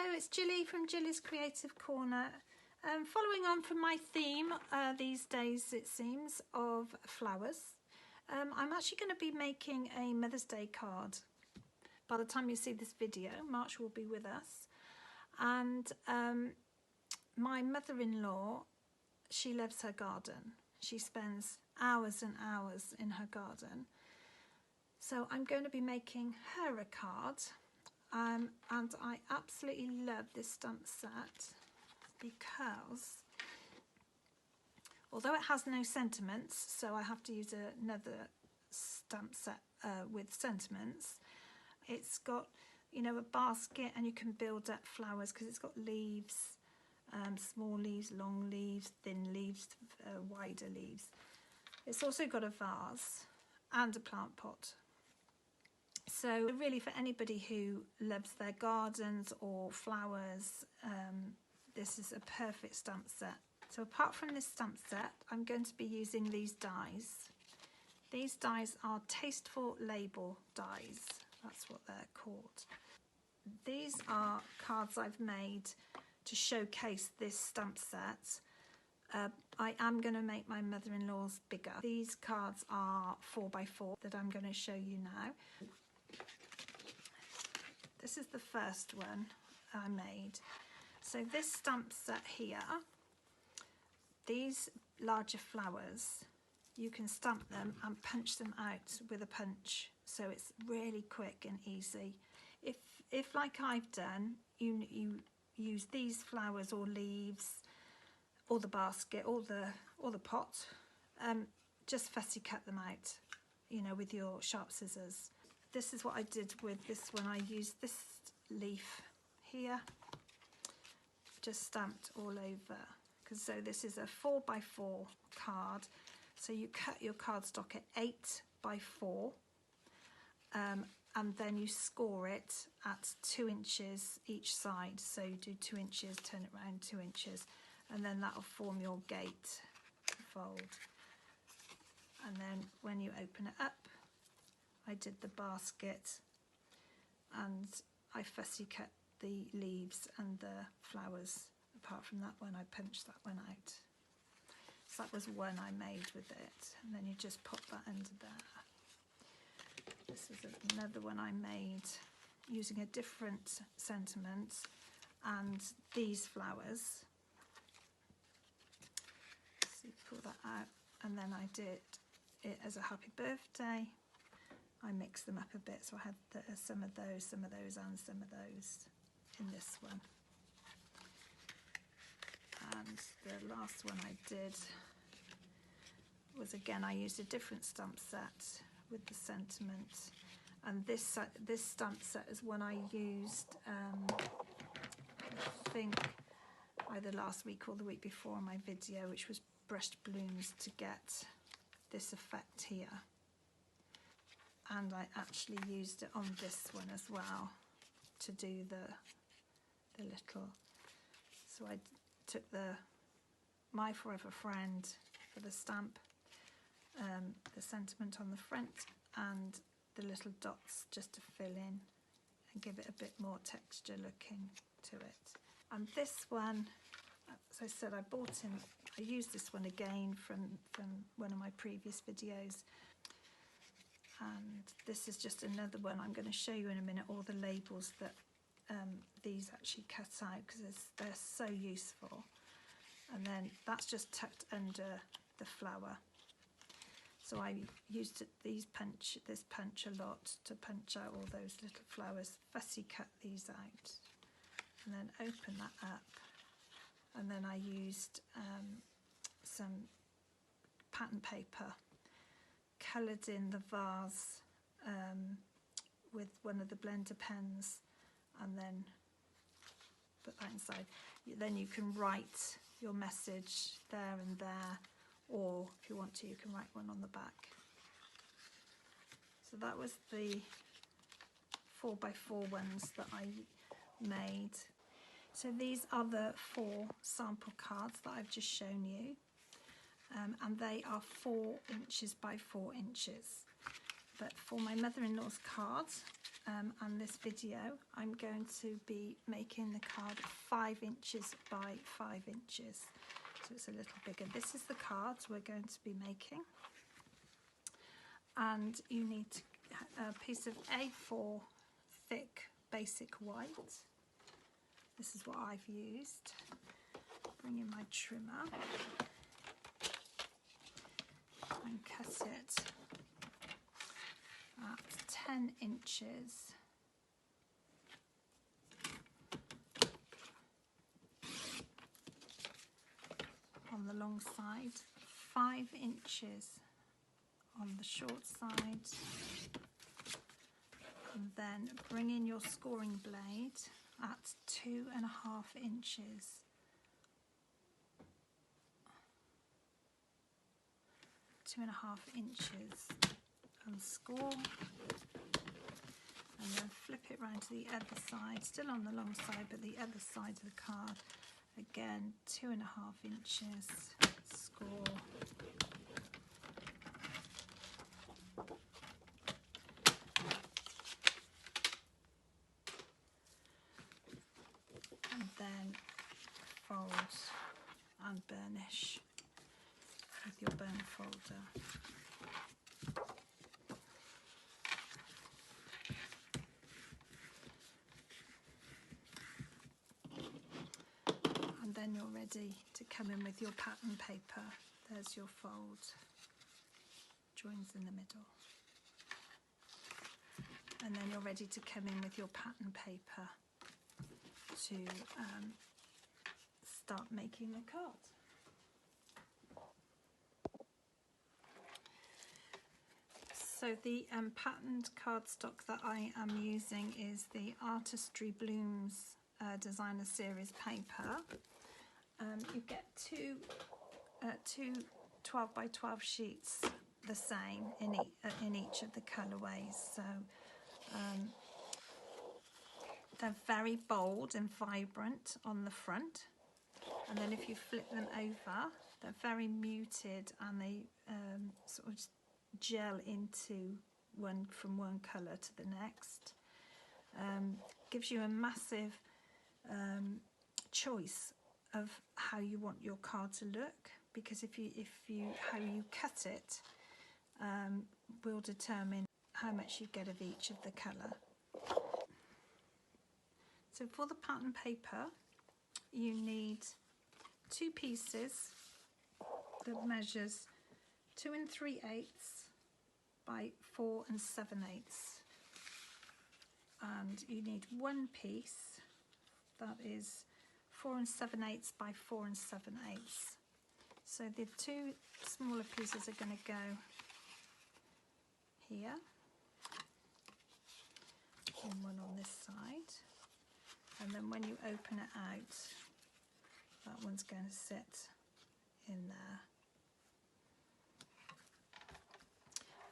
Hello, it's Jilly from Jilly's Creative Corner. Following on from my theme these days, it seems, of flowers. I'm actually going to be making a Mother's Day card. By the time you see this video, March will be with us. And my mother-in-law, she loves her garden. She spends hours and hours in her garden. So I'm going to be making her a card. And I absolutely love this stamp set because although it has no sentiments, so I have to use another stamp set with sentiments, it's got, you know, a basket, and you can build up flowers because it's got leaves, small leaves, long leaves, thin leaves, wider leaves. It's also got a vase and a plant pot. So really, for anybody who loves their gardens or flowers, this is a perfect stamp set. So apart from this stamp set, I'm going to be using these dies. These dies are Tasteful Label dies. That's what they're called. These are cards I've made to showcase this stamp set. I am going to make my mother-in-law's bigger. These cards are 4x4 that I'm going to show you now. This is the first one I made. So this stamp set here, these larger flowers, you can stamp them and punch them out with a punch. So it's really quick and easy. If like I've done, you use these flowers or leaves or the basket or the pot, just fussy cut them out, you know, with your sharp scissors. This is what I did with this one. I used this leaf here, just stamped all over. So this is a 4x4 card. So you cut your cardstock at 8x4, and then you score it at 2 inches each side. So you do 2 inches, turn it around 2 inches, and then that'll form your gatefold. And then when you open it up, I did the basket and I fussy cut the leaves and the flowers. Apart from that one, I punched that one out. So that was one I made with it, and then you just pop that under there. This is another one I made using a different sentiment and these flowers. So you pull that out, and then I did it as a happy birthday. I mixed them up a bit, so I had some of those, and some of those in this one. And the last one I did was, again, I used a different stamp set with the sentiment. And this stamp set is one I used, I think, either last week or the week before in my video, which was brushed balloons to get this effect here. And I actually used it on this one as well to do the little. So I took My Forever Friend for the stamp, the sentiment on the front, and the little dots just to fill in and give it a bit more texture looking to it. And this one, as I said, I used this one again from one of my previous videos. And this is just another one. I'm going to show you in a minute all the labels that these actually cut out, because they're so useful. And then that's just tucked under the flower. So I used this punch a lot to punch out all those little flowers, fussy cut these out, and then open that up. And then I used some pattern paper, coloured in the vase with one of the blender pens, and then put that inside. Then you can write your message there and there, or if you want to, you can write one on the back. So that was the 4x4 ones that I made. So these are the 4 sample cards that I've just shown you. And they are 4 inches by 4 inches. but for my mother-in-law's card and this video, I'm going to be making the card 5 inches by 5 inches, so it's a little bigger. This is the card we're going to be making, and you need a piece of A4 thick basic white. This is what I've used. Bring in my trimmer and cut it at 10 inches on the long side, 5 inches on the short side, and then bring in your scoring blade at 2.5 inches. Two and a half inches and score, and then flip it round to the other side, still on the long side but the other side of the card, again 2.5 inches, score, and then fold and burnish with your burn folder. And then you're ready to come in with your pattern paper. There's your fold, joins in the middle. And then you're ready to come in with your pattern paper to start making the card. So the patterned cardstock that I am using is the Artistry Blooms Designer Series paper. You get two 12 by 12 sheets the same in each of the colourways. So they're very bold and vibrant on the front, and then if you flip them over, they're very muted, and they sort of gel into from one colour to the next. Gives you a massive choice of how you want your card to look, because how you cut it will determine how much you get of each of the colour. So for the pattern paper, you need 2 pieces that measures 2 3/8 by 4 7/8, and you need 1 piece that is 4 7/8 by 4 7/8. So the 2 smaller pieces are going to go here, and one on this side, and then when you open it out, that one's going to sit in there.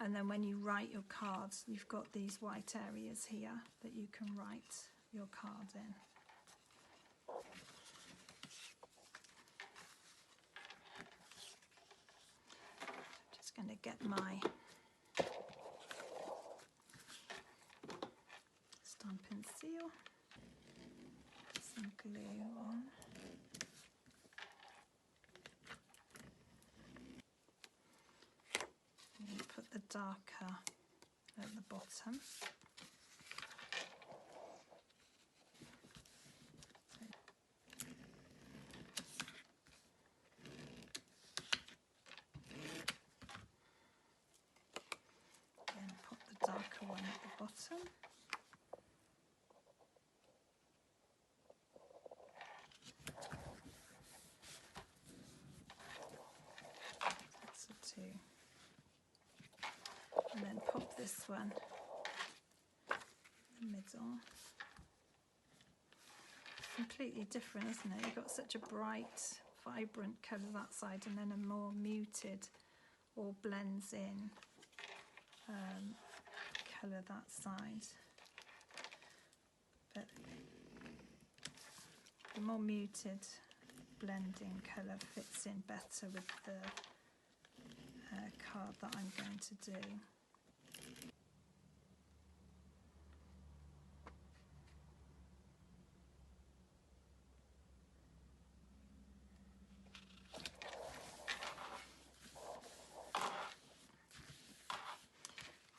And then when you write your cards, you've got these white areas here that you can write your card in. I'm just going to get my stampin' seal, some glue on. Put the darker at the bottom. Then put the darker one at the bottom. That's a 2. And then pop this one in the middle. Completely different, isn't it? You've got such a bright, vibrant colour that side, and then a more muted or blends in colour that side. But the more muted blending colour fits in better with the card that I'm going to do.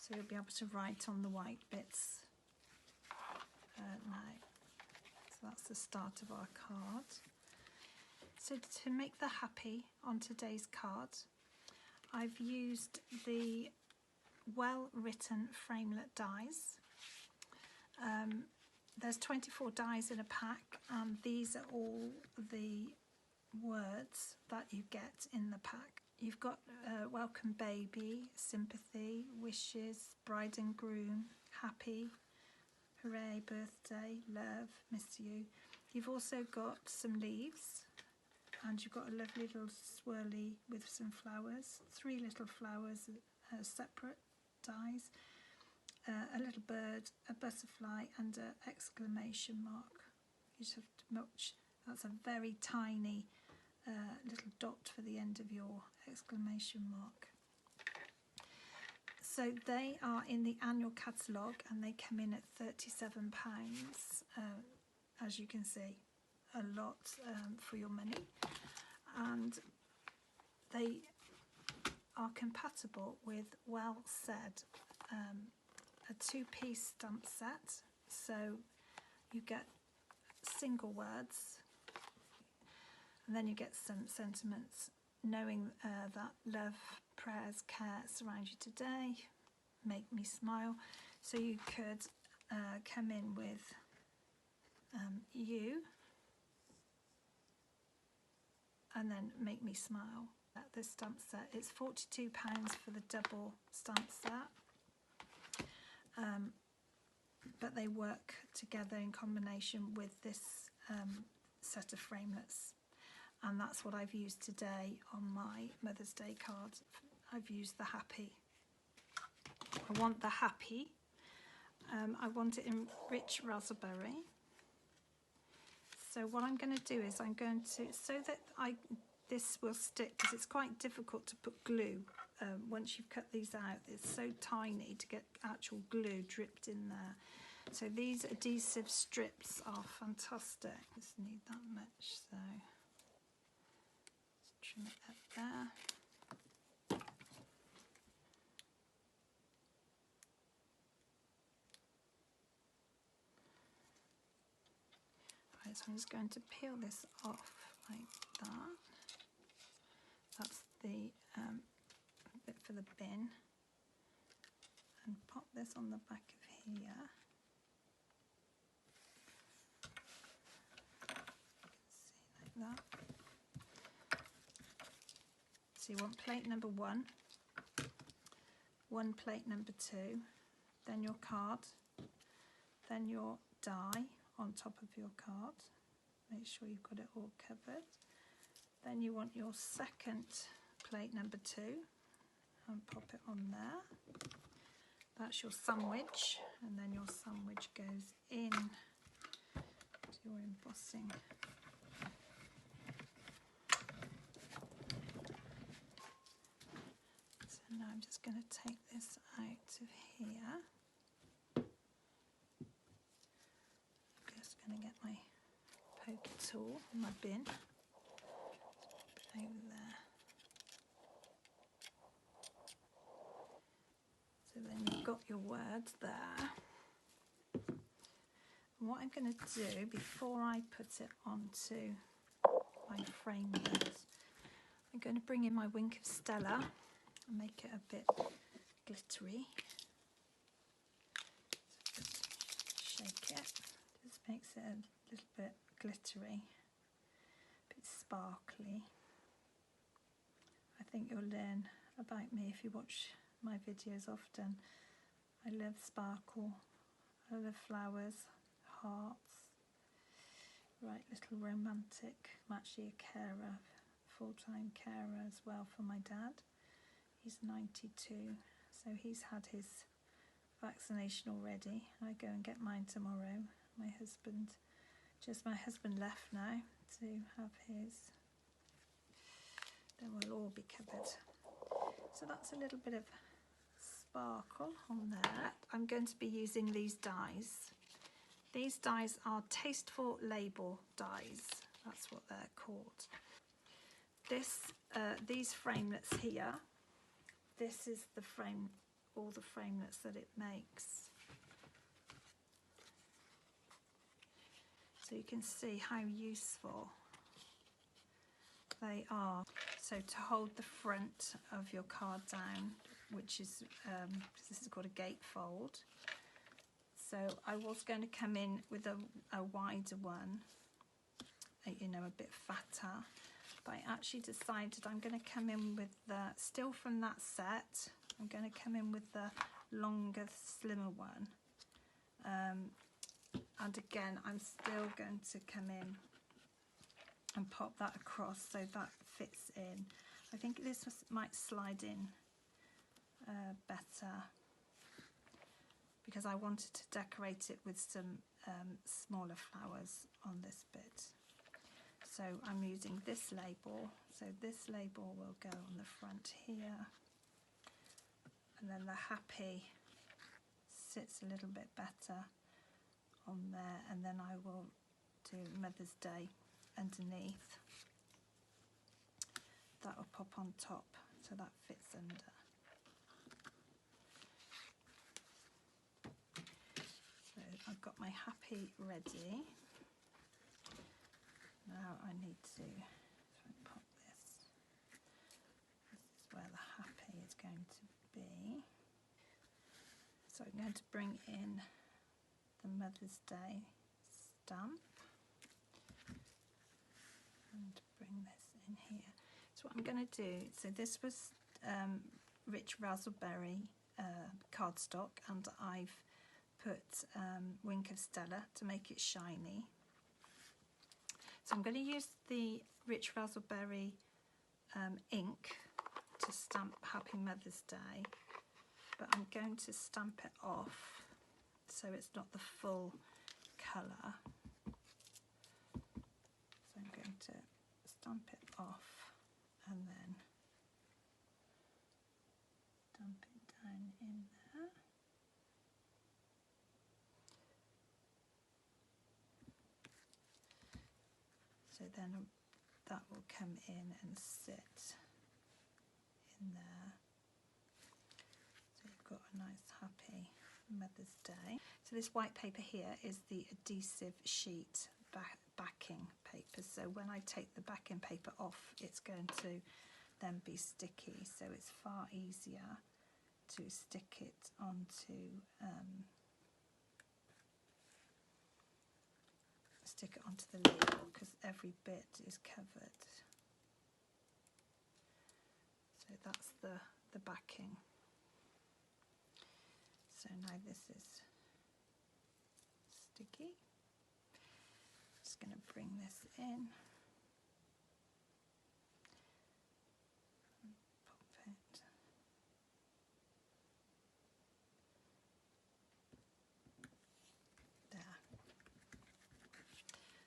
So you'll be able to write on the white bits now. So that's the start of our card. So to make the happy on today's card, I've used the well-written framelit dies. There's 24 dies in a pack, and these are all the words that you get in the pack. You've got welcome baby, sympathy, wishes, bride and groom, happy, hooray, birthday, love, miss you. You've also got some leaves, and you've got a lovely little swirly with some flowers, 3 little flowers, separate dies, a little bird, a butterfly, and an exclamation mark. You just have to match. That's a very tiny little dot for the end of your exclamation mark. So they are in the annual catalogue, and they come in at £37, as you can see, a lot for your money, and they are compatible with Well Said, a 2-piece stamp set. So you get single words, and then you get some sentiments, knowing that love, prayers, care surround you today, make me smile. So you could come in with you, and then make me smile. At this stamp set, it's £42 for the double stamp set, but they work together in combination with this set of framelits, and that's what I've used today on my Mother's Day card. I've used the happy. I want the happy. I want it in rich razzleberry. So what I'm going to do is I'm going to, so that this will stick, because it's quite difficult to put glue once you've cut these out. It's so tiny to get actual glue dripped in there. So these adhesive strips are fantastic. Just need that much, so let's trim it up there. So I'm just going to peel this off like that. That's the bit for the bin, and pop this on the back of here. See, like that. So you want plate number 1, plate number 2, then your card, then your die on top of your card. Make sure you've got it all covered. Then you want your second plate number 2, and pop it on there. That's your sandwich, and then your sandwich goes in to your embossing. So now I'm just going to take this out of here. Just going to get my poker tool in my bin. Over there. So then you've got your words there. And what I'm going to do before I put it onto my frame words, I'm going to bring in my Wink of Stella and make it a bit glittery. So shake it. Just makes it a little bit glittery, a bit sparkly. I think you'll learn about me if you watch my videos often. I love sparkle, I love flowers, hearts, right, little romantic. I'm actually a carer, full-time carer as well for my dad. He's 92, so he's had his vaccination already. I go and get mine tomorrow. My husband left now to have his. Then we'll all be covered. So that's a little bit of sparkle on there. I'm going to be using these dies. These dies are Tasteful Label dies. That's what they're called. These framelits here, this is the frame all the framelits that it makes. So you can see how useful they are. So to hold the front of your card down, which is, this is called a gatefold. So I was going to come in with a wider one, you know, a bit fatter, but I actually decided I'm going to come in with the, still from that set, I'm going to come in with the longer, slimmer one. And again, I'm still going to come in and pop that across so that fits in. I think this might slide in better, because I wanted to decorate it with some smaller flowers on this bit. So I'm using this label. So this label will go on the front here, and then the happy sits a little bit better on there, and then I will do Mother's Day underneath. That will pop on top, so that fits under. So I've got my happy ready. Now I need to pop this. This is where the happy is going to be. So I'm going to bring in the Mother's Day stamp and bring this in here. So what I'm going to do, so this was rich razzleberry cardstock, and I've put Wink of Stella to make it shiny. So I'm going to use the rich razzleberry ink to stamp Happy Mother's Day, but I'm going to stamp it off so it's not the full colour. So I'm going to stamp it off and then stamp it down in there. So then that will come in and sit in there. So you've got a nice happy Mother's Day. So this white paper here is the adhesive sheet backing paper. So when I take the backing paper off, it's going to then be sticky. So it's far easier to stick it onto the label, because every bit is covered. So that's the backing. So now this is sticky. Just going to bring this in and pop it. There.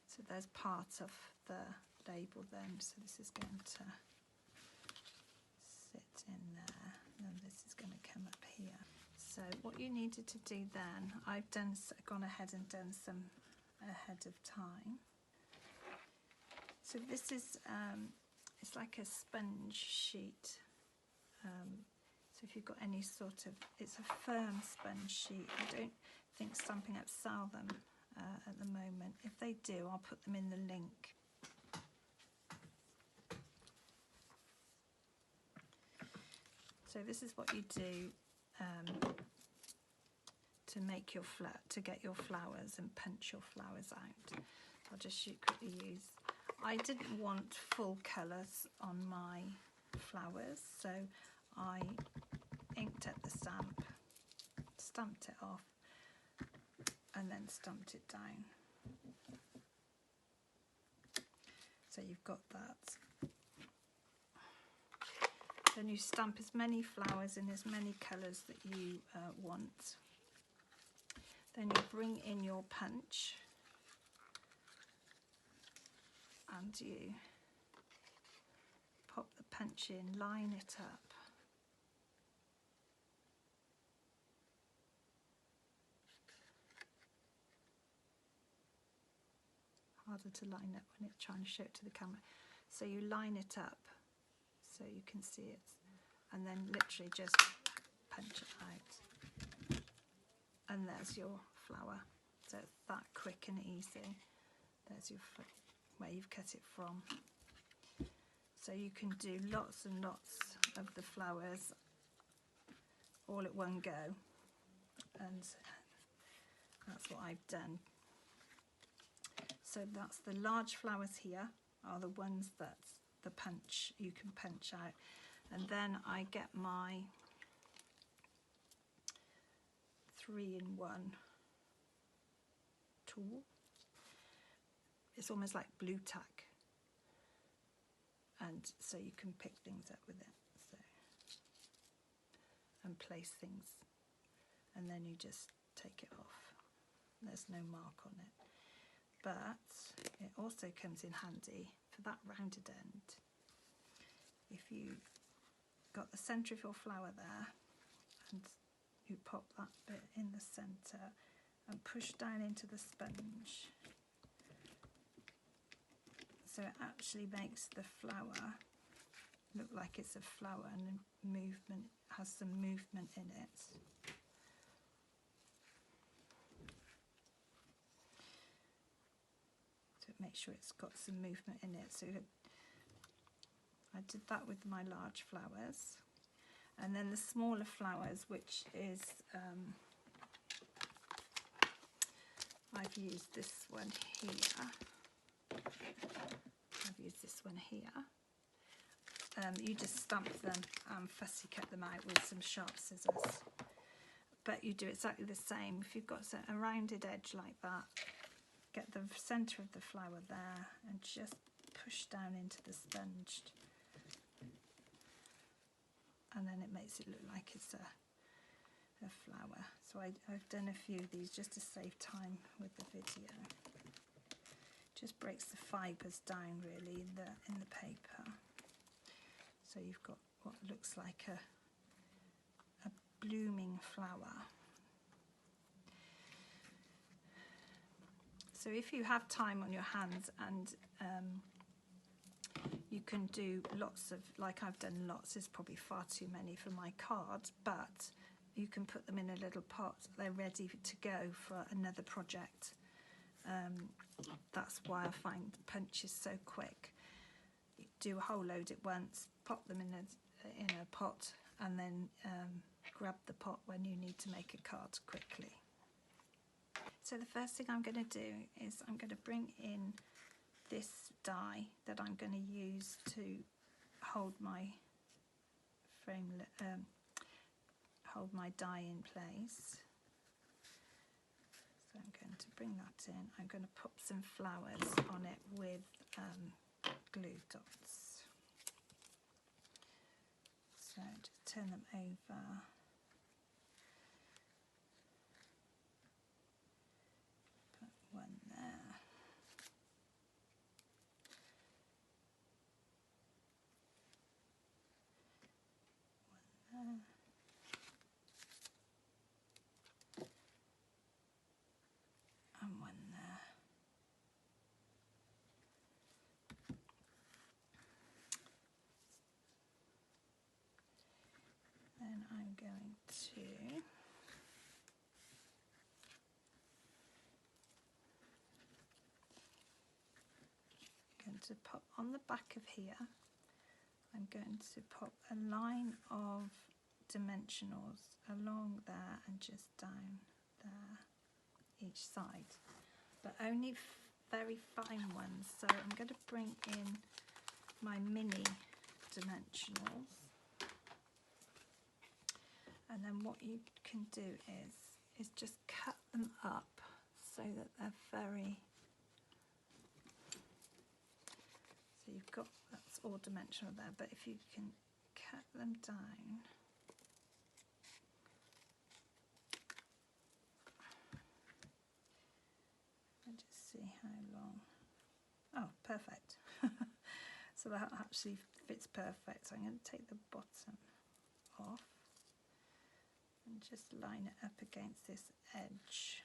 So there's part of the label then, so this is going to sit in there, and then this is going to come up here. So what you needed to do then, I've gone ahead and done some ahead of time. So this is, it's like a sponge sheet. So if you've got any sort of, it's a firm sponge sheet. I don't think Stampin' Up sell them at the moment. If they do, I'll put them in the link. So this is what you do to make your to get your flowers and punch your flowers out. I'll just quickly use. I didn't want full colours on my flowers, so I inked up the stamp, stamped it off, and then stamped it down. So you've got that. Then you stamp as many flowers in as many colours that you want. Then you bring in your punch and you pop the punch in, line it up. Harder to line up when it's trying to show it to the camera. So you line it up so you can see it, and then literally just punch it out. And there's your flower. So it's that quick and easy. There's your where you've cut it from. So you can do lots and lots of the flowers all at one go, and that's what I've done. So that's the large flowers here are the ones that the punch you can punch out, and then I get my 3-in-1 tool. It's almost like blue tack, and so you can pick things up with it, so, and place things, and then you just take it off. There's no mark on it, but it also comes in handy for that rounded end. If you got the centre of your flower there, and you pop that bit in the centre and push down into the sponge, so it actually makes the flower look like it's a flower, and the movement has some movement in it. So make sure it's got some movement in it. So I did that with my large flowers, and then the smaller flowers, which is I've used this one here. I've used this one here. You just stamp them and fussy cut them out with some sharp scissors. But you do exactly the same. If you've got a rounded edge like that, get the centre of the flower there and just push down into the sponge. And then it makes it look like it's a flower. So I've done a few of these just to save time with the video. Just breaks the fibres down really in the paper. So you've got what looks like a blooming flower. So if you have time on your hands, and you can do lots of, like I've done lots, there's probably far too many for my cards, but you can put them in a little pot. They're ready to go for another project. That's why I find the punch is so quick. You do a whole load at once, pop them in a pot, and then grab the pot when you need to make a card quickly. So the first thing I'm going to do is I'm going to bring in this die that I'm going to use to hold my frame, hold my die in place. So I'm going to bring that in. I'm going to put some flowers on it with glue dots. So just turn them over. Put one there. One there. And one there. Then I'm going to pop on the back of here, I'm going to pop a line of dimensionals along there and just down there each side, but only very fine ones. So I'm going to bring in my mini dimensionals, and then what you can do is just cut them up so that they're very, so you've got, that's all dimensional there, but if you can cut them down and just see how long. Oh, perfect. So that actually fits perfect. So I'm going to take the bottom off and just line it up against this edge.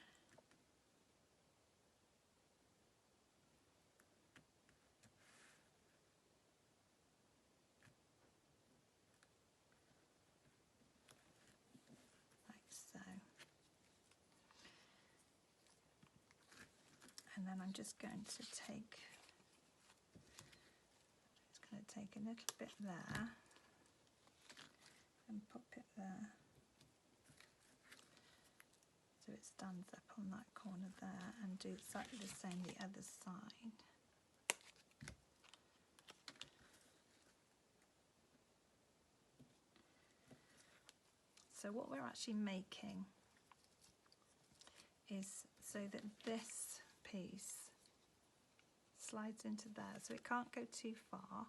And then I'm just going to take a little bit there and pop it there so it stands up on that corner there, and do exactly the same the other side. So what we're actually making is so that this piece slides into there, so it can't go too far,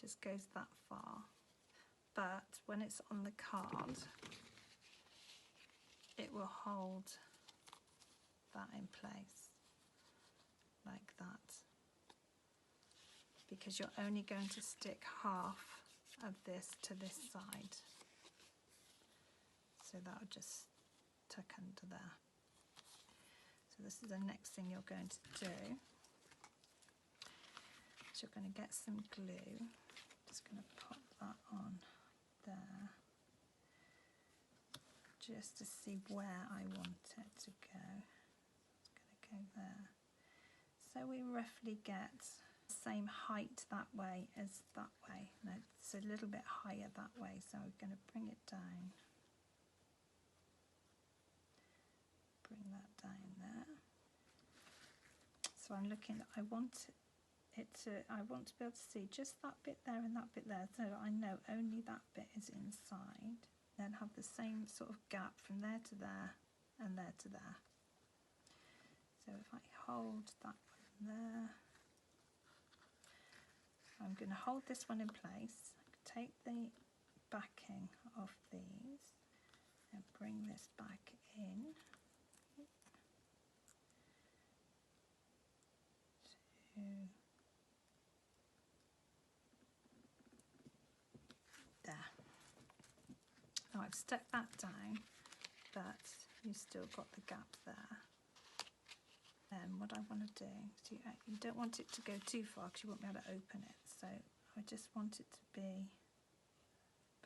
just goes that far, but when it's on the card it will hold that in place like that, because you're only going to stick half of this to this side, so that will just tuck under there. So this is the next thing you're going to do. So you're going to get some glue, just going to pop that on there just to see where I want it to go. It's going to go there. So we roughly get the same height that way as that way. No, it's a little bit higher that way, so we're going to bring it down. Bring that down there. So I'm looking, I want to be able to see just that bit there and that bit there, so I know only that bit is inside. Then have the same sort of gap from there to there and there to there. So if I hold that one there, I'm going to hold this one in place, take the backing off these and bring this back in. There. Now I've stuck that down, but you've still got the gap there. Then what I want to do, so you don't want it to go too far because you won't be able to open it, so I just want it to be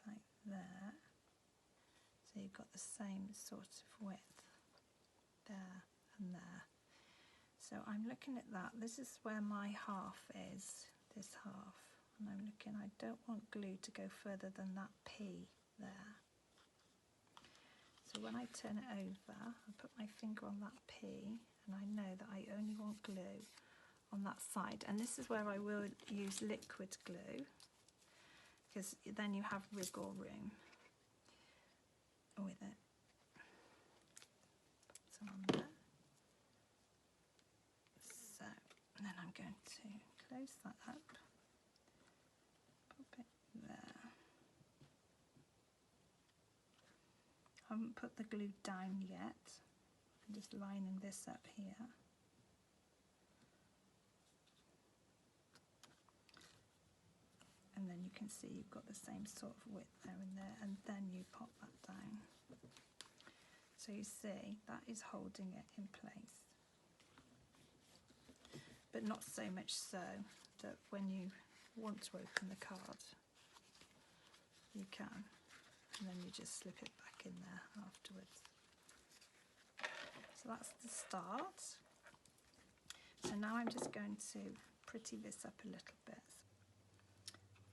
like there, so you've got the same sort of width there and there. So I'm looking at that, this is where my half is, this half, and I'm looking, I don't want glue to go further than that P there. So when I turn it over, I put my finger on that P, and I know that I only want glue on that side, and this is where I will use liquid glue, because then you have wiggle room with it. So on there. So and then I'm going to close that up, pop it there. I haven't put the glue down yet, I'm just lining this up here. And then you can see you've got the same sort of width there and there, and then you pop that down. So you see that is holding it in place, but not so much so that when you want to open the card you can, and then you just slip it back in there afterwards. So that's the start. So now I'm just going to pretty this up a little bit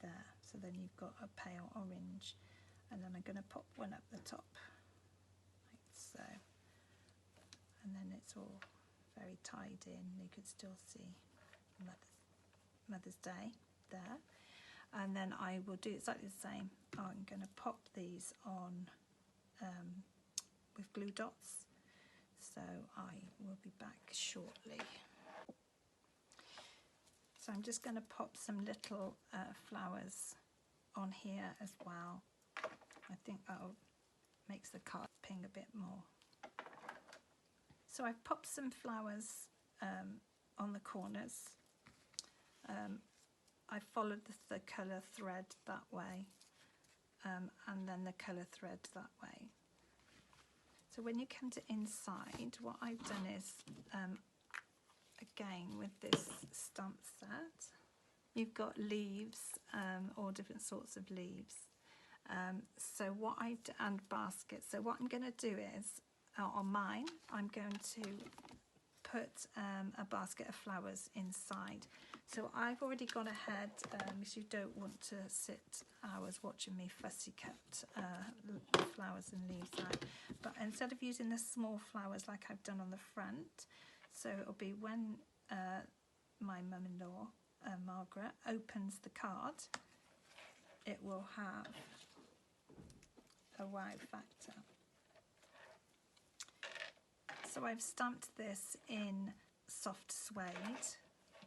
there, so then you've got a pale orange, and then I'm going to pop one up the top like so, and then it's all very tied in. You could still see Mother's Day there, and then I will do exactly the same. I'm going to pop these on with glue dots, so I will be back shortly. So I'm just going to pop some little flowers on here as well. I think that'll makes the card ping a bit more. So I've popped some flowers on the corners. I followed the colour thread that way, and then the colour thread that way. So when you come to inside, what I've done is again with this stamp set, you've got leaves, all different sorts of leaves. So what and baskets. So what I'm going to do is on mine, I'm going to put a basket of flowers inside. So I've already gone ahead, because you don't want to sit hours watching me fussy cut flowers and leaves out. But instead of using the small flowers like I've done on the front, so it'll be when my mum-in-law, Margaret, opens the card, it will have a wow factor. So I've stamped this in soft suede,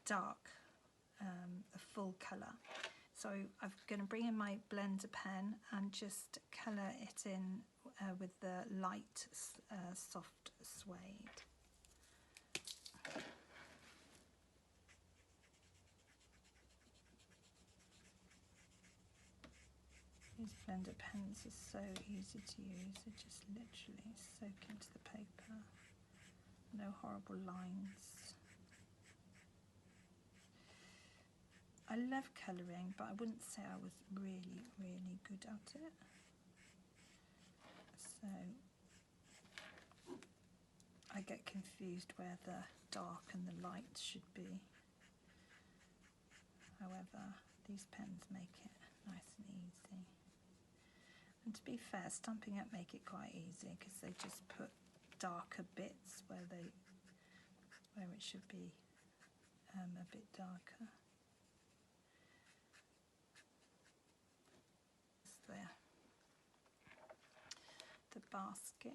dark, a full colour. So I'm going to bring in my blender pen and just colour it in with the light soft suede. These blender pens are so easy to use, they just literally soak into the paper. No horrible lines. I love colouring, but I wouldn't say I was really, really good at it. So I get confused where the dark and the light should be. However, these pens make it nice and easy. And to be fair, Stampin' Up make it quite easy because they just put darker bits where it should be a bit darker. There, the basket.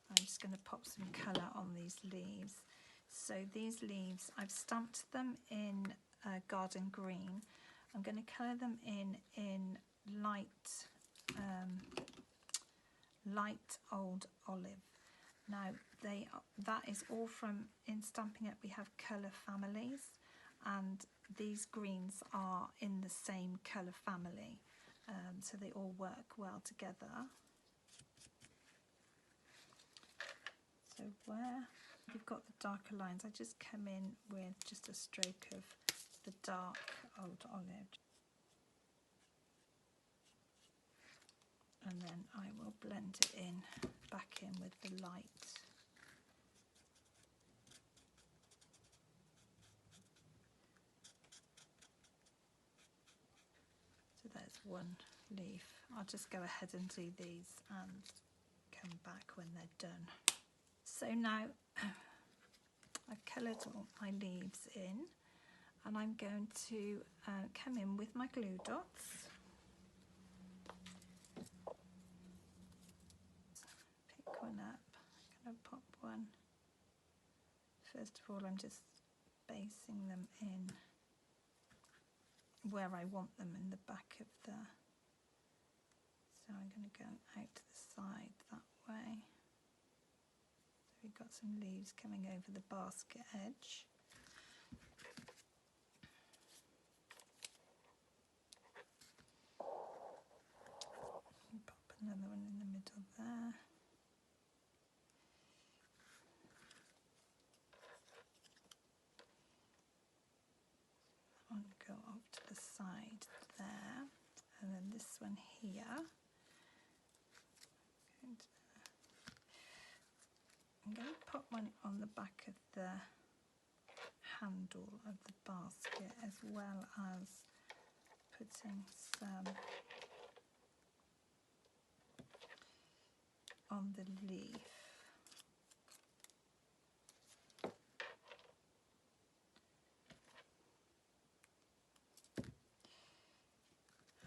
I'm just going to pop some colour on these leaves. So these leaves, I've stamped them in garden green. I'm going to colour them in light old olive. Now that is all from, in Stampin' Up we have colour families, and these greens are in the same colour family, so they all work well together. So where you've got the darker lines, I just come in with just a stroke of the dark old olive, and then I will blend it in back in with the light. So there's one leaf. I'll just go ahead and do these and come back when they're done. So now I've coloured all my leaves in, and I'm going to come in with my glue dots. Pick one up, I'm going to pop one. First of all, I'm just basing them in where I want them in the back of the, so I'm going to go out to the side that way. So we've got some leaves coming over the basket edge. And pop another one in the middle there. One go off to the side there, and then this one here. I'm going to put one on the back of the handle of the basket, as well as putting some on the leaf.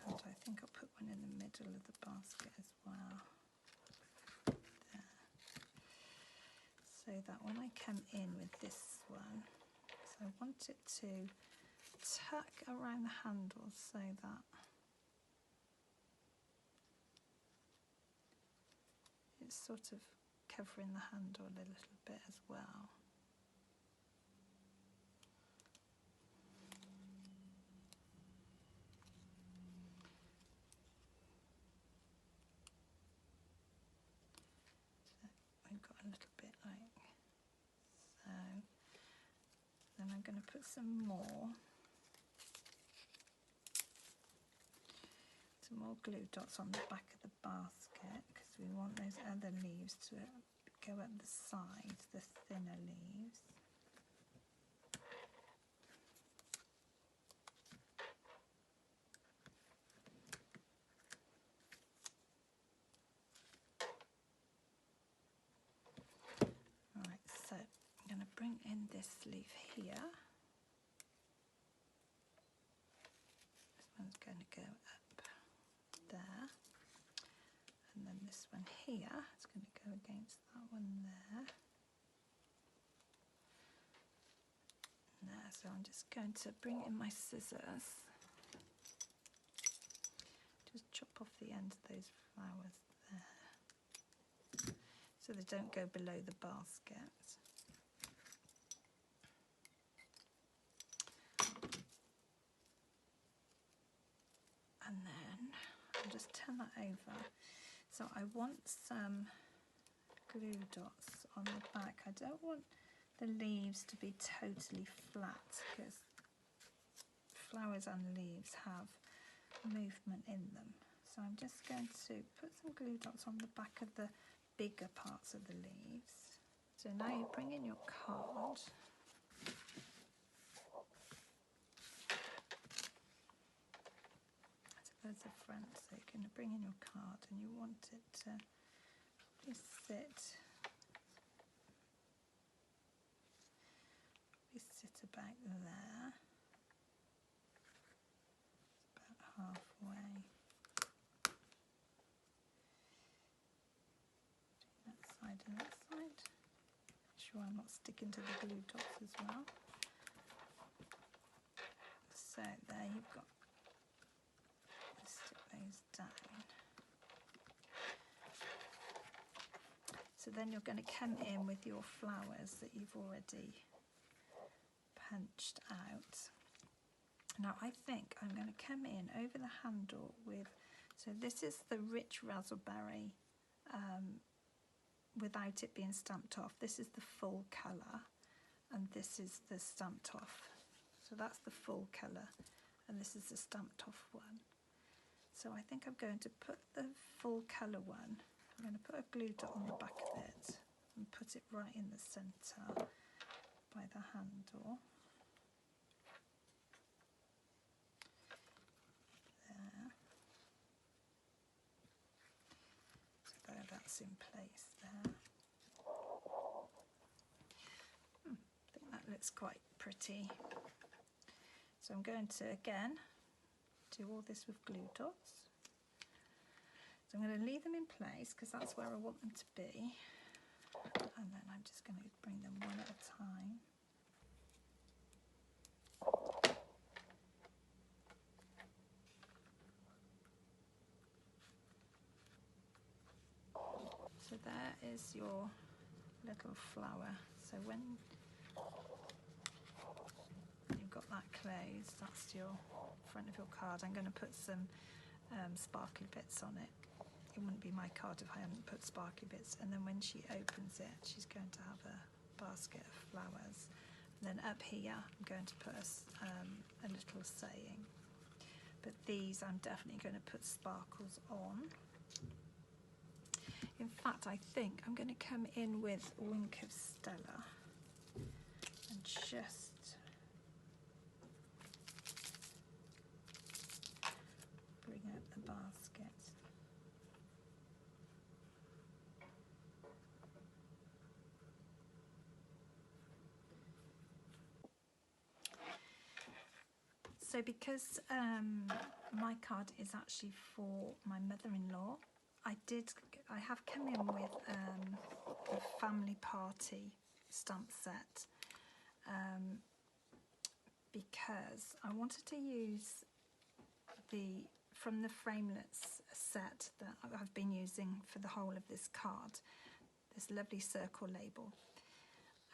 And I think I'll put one in the middle of the basket as well. There. So that when I come in with this one, so I want it to tuck around the handle so that it's sort of covering the handle a little bit as well. We've got a little bit like so. Then I'm going to put some more glue dots on the back of the basket, because we want those other leaves to go up the sides, the thinner leaves. Right, so I'm going to bring in this leaf here. This one's going to go up there. And then this one here, it's going to go against that one there. There, so I'm just going to bring in my scissors. Just chop off the ends of those flowers there, so they don't go below the basket. And then I'll just turn that over. So I want some glue dots on the back. I don't want the leaves to be totally flat because flowers and leaves have movement in them. So I'm just going to put some glue dots on the back of the bigger parts of the leaves. So now you bring in your card. There's a front, so you're going to bring in your card and you want it to just sit about there, about halfway. That side and that side. Make sure I'm not sticking to the glue dots as well. So there you've got. Stick those down. So then you're going to come in with your flowers that you've already punched out. Now I think I'm going to come in over the handle with, so this is the rich razzleberry without it being stamped off. This is the full colour and this is the stamped off. So that's the full colour and this is the stamped off one. So I think I'm going to put the full colour one, I'm going to put a glue dot on the back of it and put it right in the centre by the handle. There. So there, that's in place there. I think that looks quite pretty. So I'm going to, again, do all this with glue dots. So I'm going to leave them in place because that's where I want them to be. And then I'm just going to bring them one at a time. So there is your little flower. So when you've got that closed, that's your front of your card. I'm going to put some sparkly bits on it. It wouldn't be my card if I hadn't put sparkly bits. And then when she opens it, she's going to have a basket of flowers. And then up here, I'm going to put a little saying. But these, I'm definitely going to put sparkles on. In fact, I think I'm going to come in with Wink of Stella and just bring out the basket. So because my card is actually for my mother-in-law, I have come in with a family party stamp set because I wanted to use from the framelits set that I've been using for the whole of this card, this lovely circle label.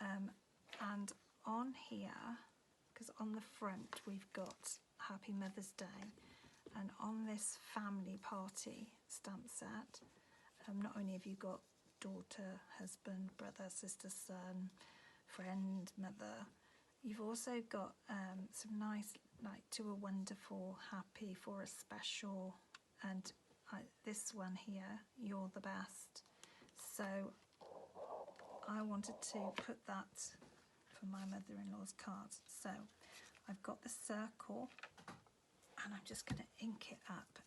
And on here, because on the front we've got Happy Mother's Day, and on this family party stamp set, not only have you got daughter, husband, brother, sister, son, friend, mother, you've also got some nice, like, to a wonderful, happy, for a special, and this one here, you're the best. So I wanted to put that for my mother-in-law's card. So I've got the circle and I'm just going to ink it up.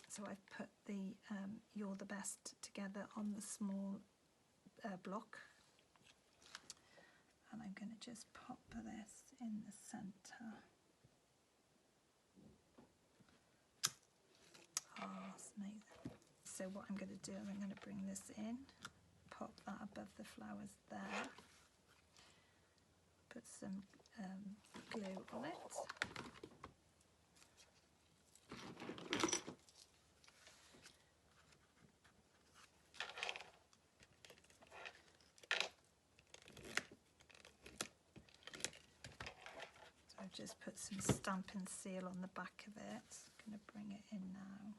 So I've put the You're the Best together on the small block, and I'm going to just pop this in the centre. Oh, amazing. So what I'm going to do is I'm going to bring this in, pop that above the flowers there, put some glue on it. I've just put some stampin' seal on the back of it. I'm going to bring it in now.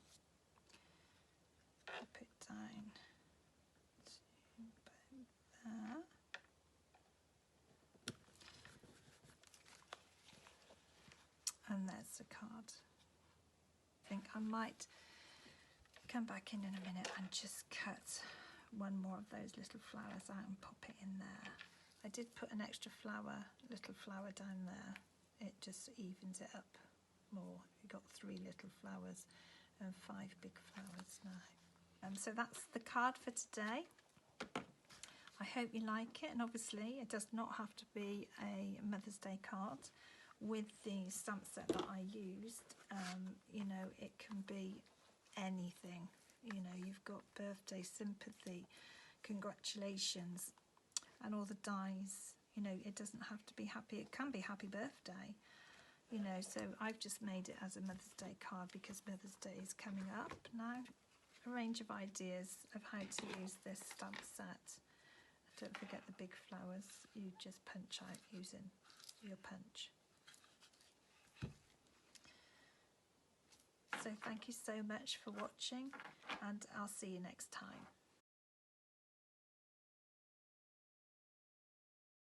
Pop it down to about there. And there's the card. I think I might come back in a minute and just cut one more of those little flowers out and pop it in there. I did put an extra little flower down there. It just evens it up more. You've got 3 little flowers and 5 big flowers now. So that's the card for today. I hope you like it, and obviously it does not have to be a Mother's Day card. With the stamp set that I used, you know, it can be anything. You know, you've got birthday sympathy, congratulations, and all the dies. You know, it doesn't have to be happy. It can be happy birthday, you know. So I've just made it as a Mother's Day card because Mother's Day is coming up now. A range of ideas of how to use this stamp set. Don't forget the big flowers. You just punch out using your punch. So thank you so much for watching, and I'll see you next time.